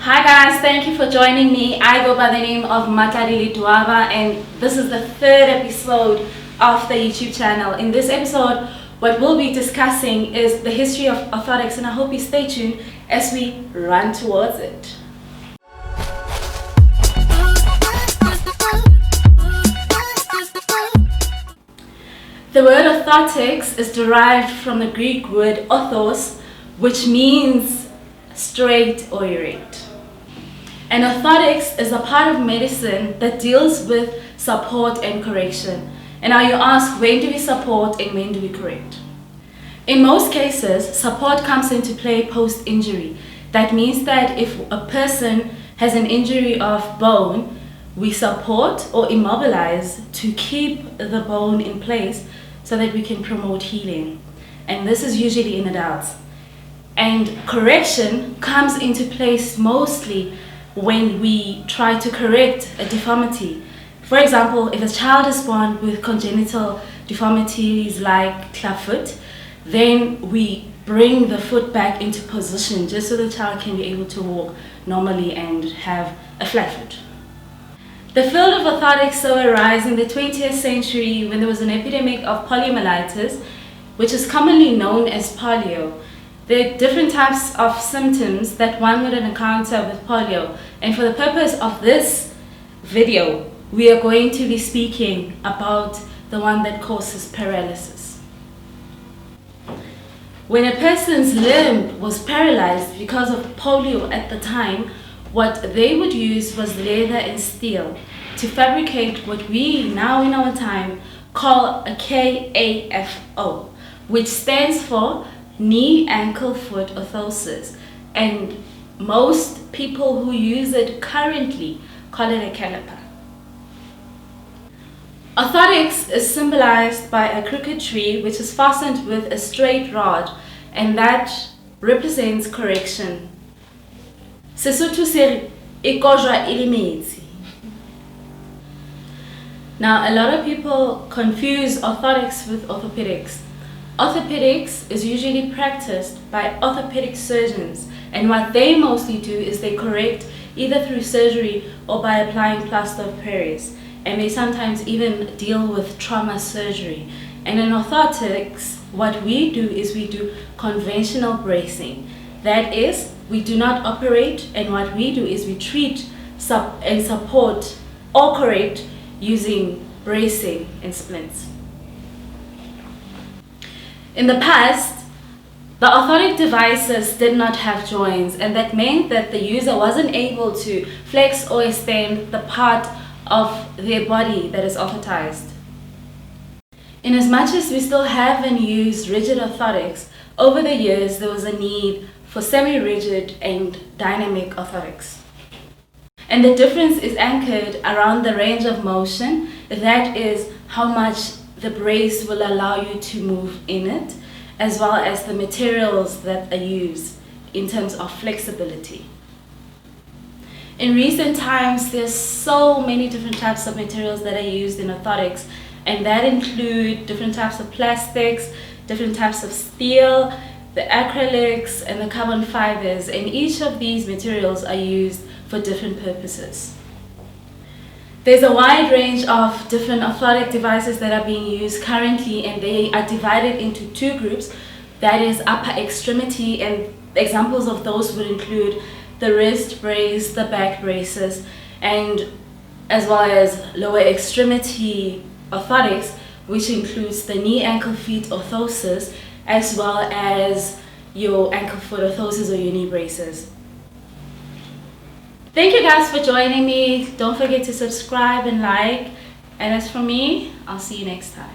Hi guys, thank you for joining me. I go by the name of Matladi Ledwaba and this is the third episode of the YouTube channel. In this episode, what we'll be discussing is the history of orthotics, and I hope you stay tuned as we run towards it. The word orthotics is derived from the Greek word orthos, which means straight or erect. And orthotics is a part of medicine that deals with support and correction. And now you ask, when do we support and when do we correct? In most cases, support comes into play post-injury. That means that if a person has an injury of bone, we support or immobilize to keep the bone in place so that we can promote healing. And this is usually in adults. And correction comes into place mostly when we try to correct a deformity. For example, if a child is born with congenital deformities like clubfoot, then we bring the foot back into position just so the child can be able to walk normally and have a flat foot. The field of orthotics saw a rise in the 20th century when there was an epidemic of poliomyelitis, which is commonly known as polio. There are different types of symptoms that one would encounter with polio, and for the purpose of this video, we are going to be speaking about the one that causes paralysis. When a person's limb was paralyzed because of polio at the time, what they would use was leather and steel to fabricate what we now in our time call a KAAF, which stands for knee, ankle, foot orthosis, and most people who use it currently call it a caliper. Orthotics is symbolized by a crooked tree which is fastened with a straight rod, and that represents correction. Sesotho se re e kojwa e le metsi. Now, a lot of people confuse orthotics with orthopedics. Orthopedics is usually practiced by orthopedic surgeons, and what they mostly do is they correct either through surgery or by applying plaster of Paris, and they sometimes even deal with trauma surgery. And in orthotics, what we do is we do conventional bracing. That is, we do not operate, and what we do is we treat and support or correct using bracing and splints. In the past, the orthotic devices did not have joints, and that meant that the user wasn't able to flex or extend the part of their body that is orthotized. In as much as we still have and use rigid orthotics, over the years there was a need for semi-rigid and dynamic orthotics. And the difference is anchored around the range of motion, that is how much the brace will allow you to move in it, as well as the materials that are used in terms of flexibility. In recent times, there's so many different types of materials that are used in orthotics, and that include different types of plastics, different types of steel, the acrylics, and the carbon fibers, and each of these materials are used for different purposes. There's a wide range of different orthotic devices that are being used currently, and they are divided into two groups. That is upper extremity, and examples of those would include the wrist brace, the back braces, and as well as lower extremity orthotics, which includes the knee, ankle, feet orthosis, as well as your ankle foot orthosis or your knee braces. Thank you guys for joining me. Don't forget to subscribe and like. And as for me, I'll see you next time.